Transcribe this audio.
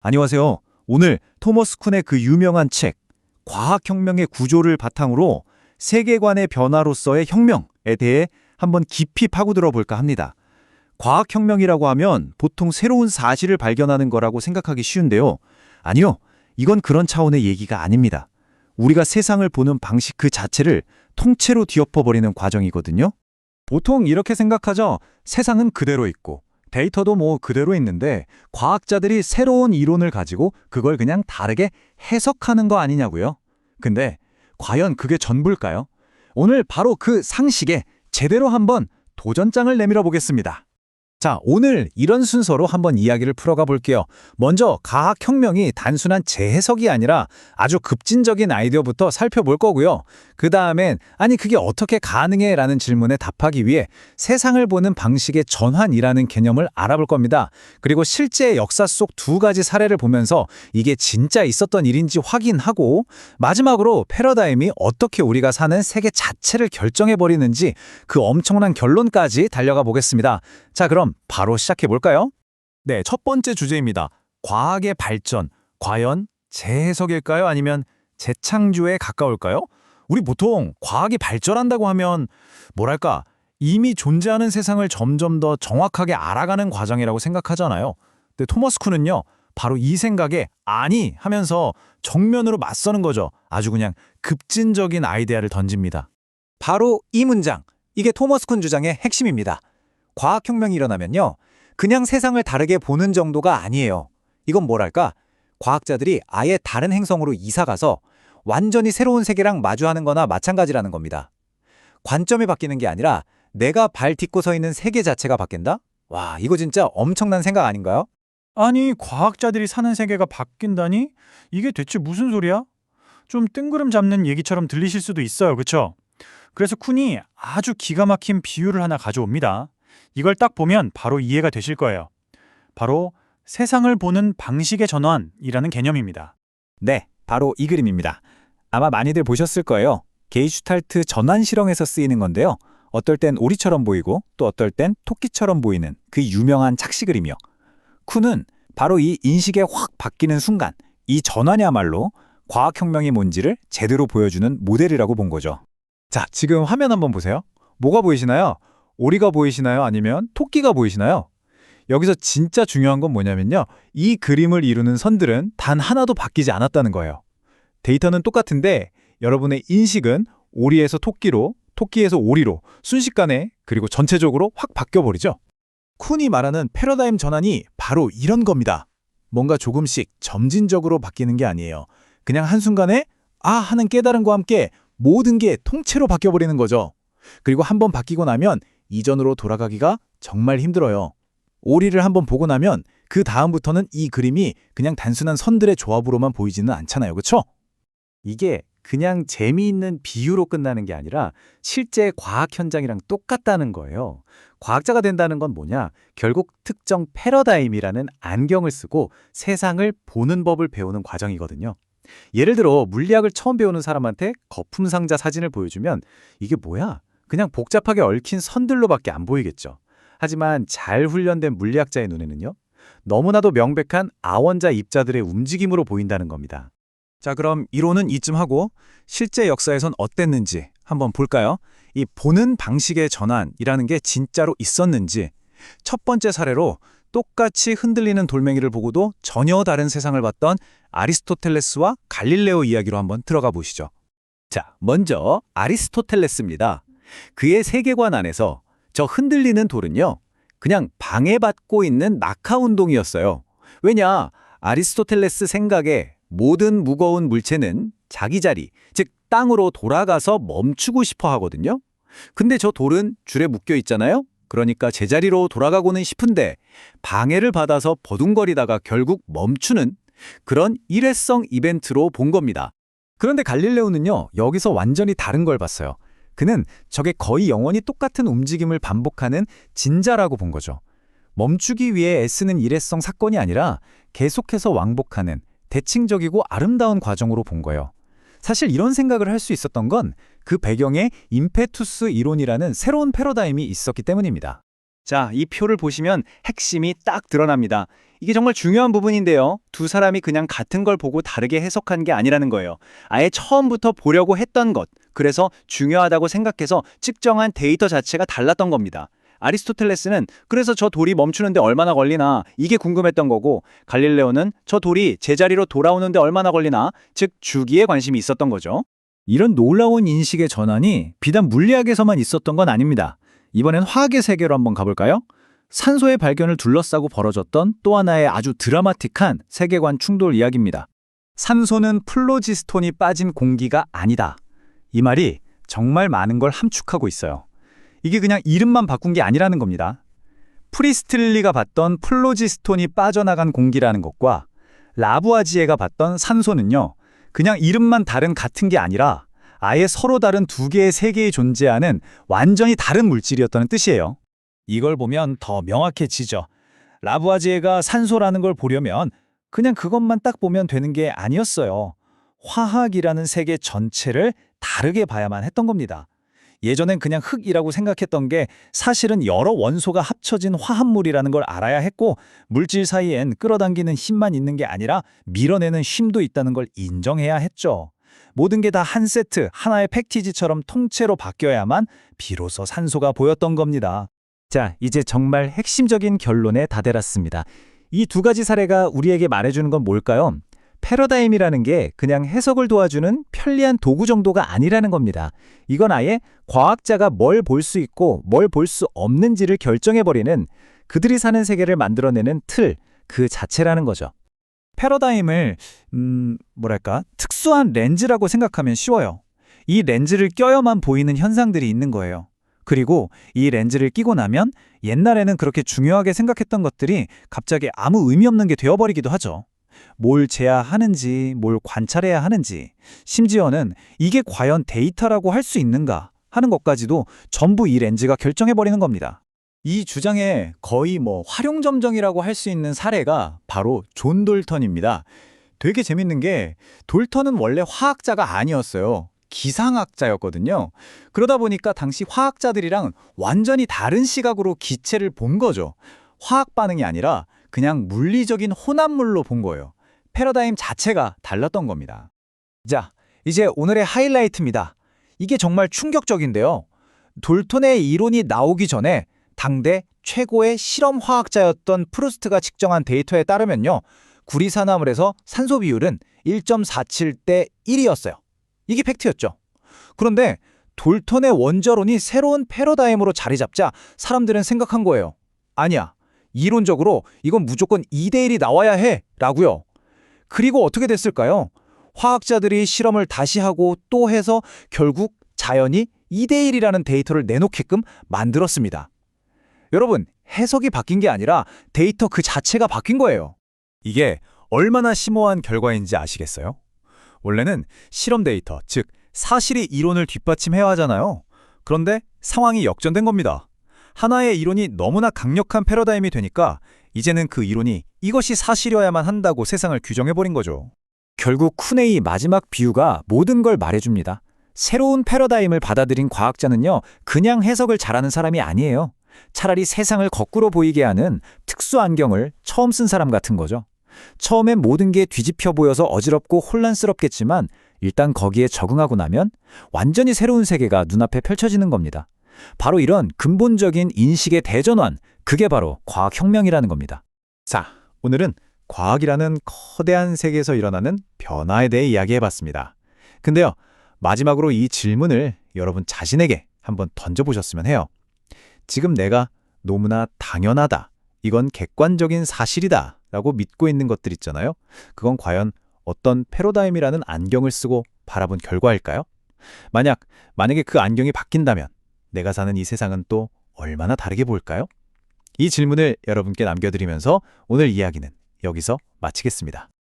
안녕하세요. 오늘 토머스 쿤의 그 유명한 책, 과학혁명의 구조를 바탕으로 세계관의 변화로서의 혁명에 대해 한번 깊이 파고들어 볼까 합니다. 과학혁명이라고 하면 보통 새로운 사실을 발견하는 거라고 생각하기 쉬운데요. 아니요, 이건 그런 차원의 얘기가 아닙니다. 우리가 세상을 보는 방식 그 자체를 통째로 뒤엎어버리는 과정이거든요. 보통 이렇게 생각하죠. 세상은 그대로 있고 데이터도 그대로 있는데 과학자들이 새로운 이론을 가지고 그걸 그냥 다르게 해석하는 거 아니냐고요. 근데 과연 그게 전부일까요? 오늘 바로 그 상식에 제대로 한번 도전장을 내밀어 보겠습니다. 자, 오늘 이런 순서로 한번 이야기를 풀어가 볼게요. 먼저 과학혁명이 단순한 재해석이 아니라 아주 급진적인 아이디어부터 살펴볼 거고요. 그 다음엔 아니 그게 어떻게 가능해? 라는 질문에 답하기 위해 세상을 보는 방식의 전환이라는 개념을 알아볼 겁니다. 그리고 실제 역사 속 두 가지 사례를 보면서 이게 진짜 있었던 일인지 확인하고 마지막으로 패러다임이 어떻게 우리가 사는 세계 자체를 결정해버리는지 그 엄청난 결론까지 달려가 보겠습니다. 자, 그럼 바로 시작해 볼까요? 네, 첫 번째 주제입니다. 과학의 발전, 과연 재해석일까요? 아니면 재창조에 가까울까요? 우리 보통 과학이 발전한다고 하면 뭐랄까, 이미 존재하는 세상을 점점 더 정확하게 알아가는 과정이라고 생각하잖아요. 근데 토머스 쿤은요, 바로 이 생각에 아니 하면서 정면으로 맞서는 거죠. 아주 그냥 급진적인 아이디어를 던집니다. 바로 이 문장, 이게 토머스 쿤 주장의 핵심입니다. 과학혁명이 일어나면요, 그냥 세상을 다르게 보는 정도가 아니에요. 이건 뭐랄까, 과학자들이 아예 다른 행성으로 이사가서 완전히 새로운 세계랑 마주하는 거나 마찬가지라는 겁니다. 관점이 바뀌는 게 아니라 내가 발 딛고 서 있는 세계 자체가 바뀐다? 와, 이거 진짜 엄청난 생각 아닌가요? 아니, 과학자들이 사는 세계가 바뀐다니? 이게 대체 무슨 소리야? 좀 뜬구름 잡는 얘기처럼 들리실 수도 있어요, 그쵸? 그래서 쿤이 아주 기가 막힌 비유를 하나 가져옵니다. 이걸 딱 보면 바로 이해가 되실 거예요. 바로 세상을 보는 방식의 전환이라는 개념입니다. 네, 바로 이 그림입니다. 아마 많이들 보셨을 거예요. 게이슈탈트 전환 실험에서 쓰이는 건데요. 어떨 땐 오리처럼 보이고 또 어떨 땐 토끼처럼 보이는 그 유명한 착시 그림이요. 쿤은 바로 이 인식에 확 바뀌는 순간, 이 전환이야말로 과학혁명이 뭔지를 제대로 보여주는 모델이라고 본 거죠. 자, 지금 화면 한번 보세요. 뭐가 보이시나요? 오리가 보이시나요? 아니면 토끼가 보이시나요? 여기서 진짜 중요한 건 뭐냐면요, 이 그림을 이루는 선들은 단 하나도 바뀌지 않았다는 거예요. 데이터는 똑같은데 여러분의 인식은 오리에서 토끼로, 토끼에서 오리로 순식간에 그리고 전체적으로 확 바뀌어버리죠. 쿤이 말하는 패러다임 전환이 바로 이런 겁니다. 뭔가 조금씩 점진적으로 바뀌는 게 아니에요. 그냥 한순간에 아 하는 깨달음과 함께 모든 게 통째로 바뀌어버리는 거죠. 그리고 한번 바뀌고 나면 이전으로 돌아가기가 정말 힘들어요. 오리를 한번 보고 나면 그 다음부터는 이 그림이 그냥 단순한 선들의 조합으로만 보이지는 않잖아요. 그렇죠? 이게 그냥 재미있는 비유로 끝나는 게 아니라 실제 과학 현장이랑 똑같다는 거예요. 과학자가 된다는 건 뭐냐? 결국 특정 패러다임이라는 안경을 쓰고 세상을 보는 법을 배우는 과정이거든요. 예를 들어 물리학을 처음 배우는 사람한테 거품 상자 사진을 보여주면 이게 뭐야? 그냥 복잡하게 얽힌 선들로밖에 안 보이겠죠. 하지만 잘 훈련된 물리학자의 눈에는요, 너무나도 명백한 아원자 입자들의 움직임으로 보인다는 겁니다. 자, 그럼 이론은 이쯤 하고 실제 역사에선 어땠는지 한번 볼까요? 이 보는 방식의 전환이라는 게 진짜로 있었는지, 첫 번째 사례로 똑같이 흔들리는 돌멩이를 보고도 전혀 다른 세상을 봤던 아리스토텔레스와 갈릴레오 이야기로 한번 들어가 보시죠. 자, 먼저 아리스토텔레스입니다. 그의 세계관 안에서 저 흔들리는 돌은요, 그냥 방해받고 있는 낙하 운동이었어요. 왜냐, 아리스토텔레스 생각에 모든 무거운 물체는 자기 자리, 즉 땅으로 돌아가서 멈추고 싶어 하거든요. 근데 저 돌은 줄에 묶여 있잖아요. 그러니까 제자리로 돌아가고는 싶은데 방해를 받아서 버둥거리다가 결국 멈추는 그런 일회성 이벤트로 본 겁니다. 그런데 갈릴레오는요, 여기서 완전히 다른 걸 봤어요. 그는 저게 거의 영원히 똑같은 움직임을 반복하는 진자라고 본 거죠. 멈추기 위해 애쓰는 일회성 사건이 아니라 계속해서 왕복하는 대칭적이고 아름다운 과정으로 본 거예요. 사실 이런 생각을 할 수 있었던 건 그 배경에 임페투스 이론이라는 새로운 패러다임이 있었기 때문입니다. 자, 이 표를 보시면 핵심이 딱 드러납니다. 이게 정말 중요한 부분인데요. 두 사람이 그냥 같은 걸 보고 다르게 해석한 게 아니라는 거예요. 아예 처음부터 보려고 했던 것, 그래서 중요하다고 생각해서 측정한 데이터 자체가 달랐던 겁니다. 아리스토텔레스는 그래서 저 돌이 멈추는데 얼마나 걸리나 이게 궁금했던 거고, 갈릴레오는 저 돌이 제자리로 돌아오는데 얼마나 걸리나, 즉 주기에 관심이 있었던 거죠. 이런 놀라운 인식의 전환이 비단 물리학에서만 있었던 건 아닙니다. 이번엔 화학의 세계로 한번 가볼까요? 산소의 발견을 둘러싸고 벌어졌던 또 하나의 아주 드라마틱한 세계관 충돌 이야기입니다. 산소는 플로지스톤이 빠진 공기가 아니다. 이 말이 정말 많은 걸 함축하고 있어요. 이게 그냥 이름만 바꾼 게 아니라는 겁니다. 프리스틸리가 봤던 플로지스톤이 빠져나간 공기라는 것과 라부아지에가 봤던 산소는요, 그냥 이름만 다른 같은 게 아니라 아예 서로 다른 두 개의 세계에 존재하는 완전히 다른 물질이었다는 뜻이에요. 이걸 보면 더 명확해지죠. 라부아지에가 산소라는 걸 보려면 그냥 그것만 딱 보면 되는 게 아니었어요. 화학이라는 세계 전체를 다르게 봐야만 했던 겁니다. 예전엔 그냥 흙이라고 생각했던 게 사실은 여러 원소가 합쳐진 화합물이라는 걸 알아야 했고, 물질 사이엔 끌어당기는 힘만 있는 게 아니라 밀어내는 쉼도 있다는 걸 인정해야 했죠. 모든 게 다 한 세트, 하나의 패키지처럼 통째로 바뀌어야만 비로소 산소가 보였던 겁니다. 자, 이제 정말 핵심적인 결론에 다다랐습니다. 이 두 가지 사례가 우리에게 말해주는 건 뭘까요? 패러다임이라는 게 그냥 해석을 도와주는 편리한 도구 정도가 아니라는 겁니다. 이건 아예 과학자가 뭘 볼 수 있고 뭘 볼 수 없는지를 결정해버리는, 그들이 사는 세계를 만들어내는 틀, 그 자체라는 거죠. 패러다임을 특수한 렌즈라고 생각하면 쉬워요. 이 렌즈를 껴야만 보이는 현상들이 있는 거예요. 그리고 이 렌즈를 끼고 나면 옛날에는 그렇게 중요하게 생각했던 것들이 갑자기 아무 의미 없는 게 되어버리기도 하죠. 뭘 재야 하는지, 뭘 관찰해야 하는지, 심지어는 이게 과연 데이터라고 할 수 있는가 하는 것까지도 전부 이 렌즈가 결정해버리는 겁니다. 이 주장의 거의 활용점정이라고 할 수 있는 사례가 바로 존 돌턴입니다. 되게 재밌는 게 돌턴은 원래 화학자가 아니었어요. 기상학자였거든요. 그러다 보니까 당시 화학자들이랑 완전히 다른 시각으로 기체를 본 거죠. 화학 반응이 아니라 그냥 물리적인 혼합물로 본 거예요. 패러다임 자체가 달랐던 겁니다. 자, 이제 오늘의 하이라이트입니다. 이게 정말 충격적인데요. 돌턴의 이론이 나오기 전에 당대 최고의 실험 화학자였던 프루스트가 측정한 데이터에 따르면요, 구리산화물에서 산소 비율은 1.47대 1이었어요. 이게 팩트였죠. 그런데 돌턴의 원자론이 새로운 패러다임으로 자리 잡자 사람들은 생각한 거예요. 아니야, 이론적으로 이건 무조건 2대 1이 나와야 해 라고요. 그리고 어떻게 됐을까요? 화학자들이 실험을 다시 하고 또 해서 결국 자연이 2대 1이라는 데이터를 내놓게끔 만들었습니다. 여러분, 해석이 바뀐 게 아니라 데이터 그 자체가 바뀐 거예요. 이게 얼마나 심오한 결과인지 아시겠어요? 원래는 실험 데이터, 즉 사실이 이론을 뒷받침해야 하잖아요. 그런데 상황이 역전된 겁니다. 하나의 이론이 너무나 강력한 패러다임이 되니까 이제는 그 이론이 이것이 사실이어야만 한다고 세상을 규정해버린 거죠. 결국 쿠네의 마지막 비유가 모든 걸 말해줍니다. 새로운 패러다임을 받아들인 과학자는요, 그냥 해석을 잘하는 사람이 아니에요. 차라리 세상을 거꾸로 보이게 하는 특수 안경을 처음 쓴 사람 같은 거죠. 처음엔 모든 게 뒤집혀 보여서 어지럽고 혼란스럽겠지만 일단 거기에 적응하고 나면 완전히 새로운 세계가 눈앞에 펼쳐지는 겁니다. 바로 이런 근본적인 인식의 대전환, 그게 바로 과학혁명이라는 겁니다. 자, 오늘은 과학이라는 거대한 세계에서 일어나는 변화에 대해 이야기해봤습니다. 근데요, 마지막으로 이 질문을 여러분 자신에게 한번 던져보셨으면 해요. 지금 내가 너무나 당연하다, 이건 객관적인 사실이다 라고 믿고 있는 것들 있잖아요. 그건 과연 어떤 패러다임이라는 안경을 쓰고 바라본 결과일까요? 만약에 그 안경이 바뀐다면 내가 사는 이 세상은 또 얼마나 다르게 보일까요? 이 질문을 여러분께 남겨드리면서 오늘 이야기는 여기서 마치겠습니다.